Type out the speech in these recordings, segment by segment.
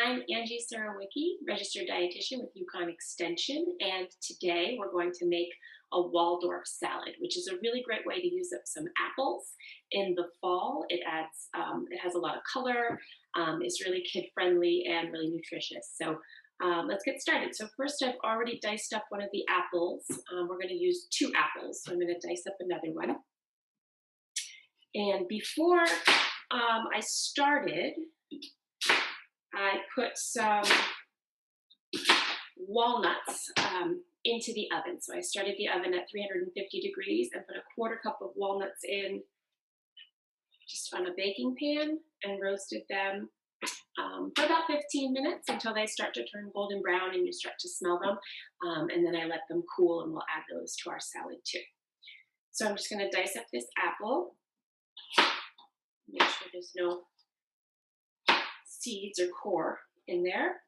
I'm Angie Surowiecki, registered dietitian with UConn Extension, and today we're going to make a Waldorf salad, which is a really great way to use up some apples in the fall. It has a lot of color, it's really kid-friendly and really nutritious. So let's get started. So first, I've already diced up one of the apples. We're going to use 2 apples, so I'm going to dice up another one. And before I started, I put some walnuts into the oven. So I started the oven at 350 degrees and put a 1/4 cup of walnuts in just on a baking pan and roasted them for about 15 minutes until they start to turn golden brown and you start to smell them. And then I let them cool and we'll add those to our salad too. So I'm just going to dice up this apple. Make sure there's no seeds or core in there.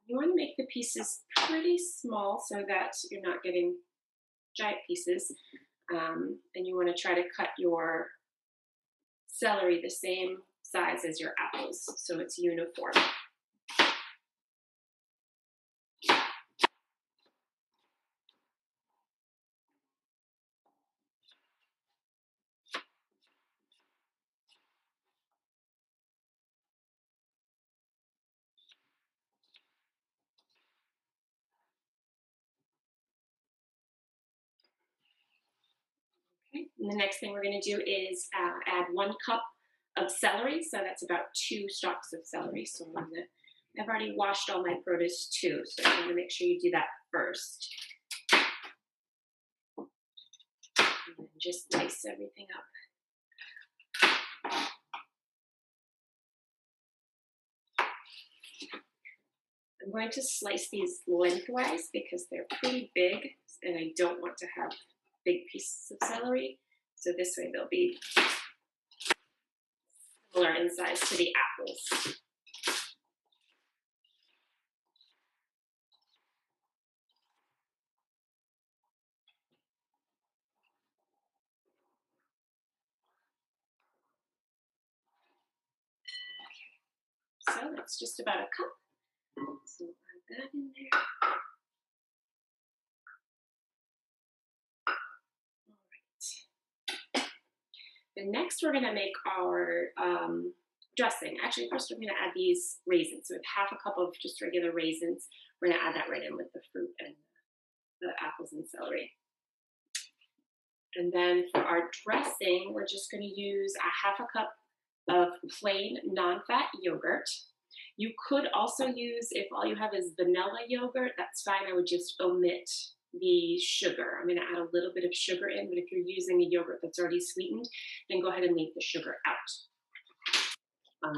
You want to make the pieces pretty small so that you're not getting giant pieces. And you want to try to cut your celery the same size as your apples so it's uniform. Okay. And the next thing we're going to do is add 1 cup of celery. So that's about 2 stalks of celery. So I've already washed all my produce too. So I'm going to make sure you do that first. And then just dice everything up. I'm going to slice these lengthwise because they're pretty big and I don't want to have big pieces of celery. So this way they'll be similar in size to the apples. Okay. So that's just about a cup. So we'll add that in there. And next we're going to make our dressing. Actually, first we're going to add these raisins. So with 1/2 cup of just regular raisins, we're going to add that right in with the fruit and the apples and celery. And then for our dressing, we're just going to use 1/2 cup of plain non-fat yogurt. You could also use, if all you have is vanilla yogurt, that's fine. I would just omit the sugar. I'm going to add a little bit of sugar in, but if you're using a yogurt that's already sweetened, then go ahead and leave the sugar out.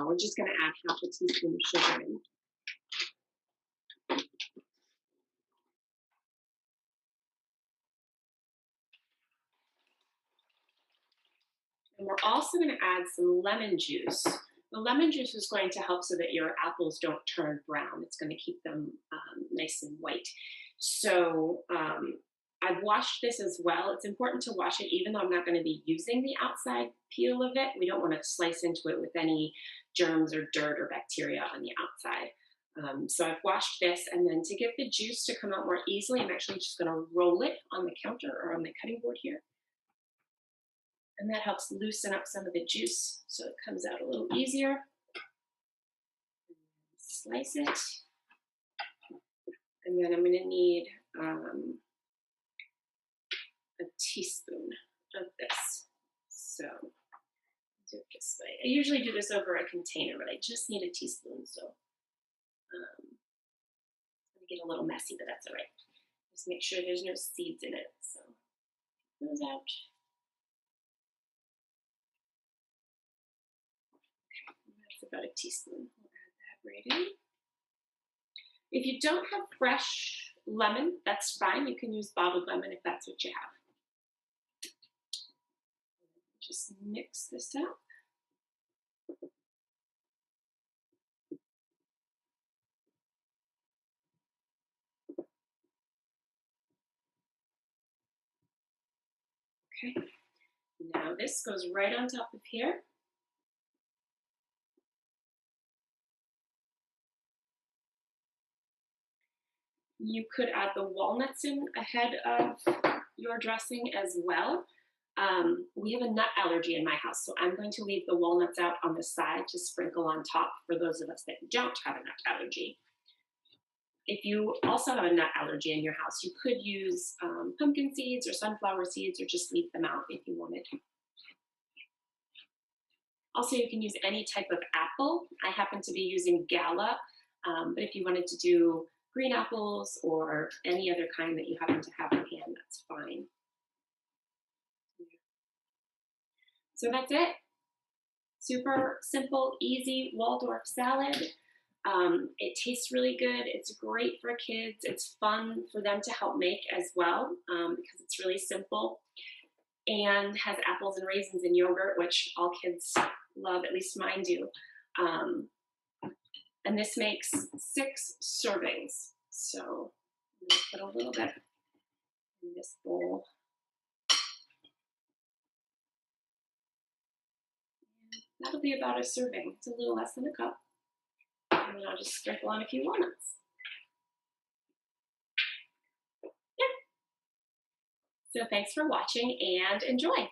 We're just going to add 1/2 teaspoon of sugar in. And we're also going to add some lemon juice. The lemon juice is going to help so that your apples don't turn brown. It's going to keep them nice and white. So I've washed this as well. It's important to wash it even though I'm not going to be using the outside peel of it. We don't want to slice into it with any germs or dirt or bacteria on the outside. So I've washed this, and then to get the juice to come out more easily, I'm actually just going to roll it on the counter or on the cutting board here. And that helps loosen up some of the juice so it comes out a little easier. Slice it. And then I'm going to need a teaspoon of this. So do it this way. I usually do this over a container, but I just need a teaspoon. So it's going to get a little messy, but that's all right. Just make sure there's no seeds in it. So take those out. About a teaspoon. We'll add that right in. If you don't have fresh lemon, that's fine. You can use bottled lemon if that's what you have. Just mix this up. Okay, now this goes right on top of here. You could add the walnuts in ahead of your dressing as well. We have a nut allergy in my house, so I'm going to leave the walnuts out on the side to sprinkle on top for those of us that don't have a nut allergy. If you also have a nut allergy in your house, you could use pumpkin seeds or sunflower seeds, or just leave them out if you wanted. Also, you can use any type of apple. I happen to be using Gala, but if you wanted to do green apples or any other kind that you happen to have on hand, that's fine. So that's it. Super simple, easy Waldorf salad. It tastes really good. It's great for kids. It's fun for them to help make as well, because it's really simple and has apples and raisins and yogurt, which all kids love, at least mine do. And this makes 6 servings. So I'm gonna put a little bit in this bowl. And that'll be about a serving. It's a little less than a cup. And then I'll just sprinkle on a few walnuts. Yeah. So thanks for watching and enjoy.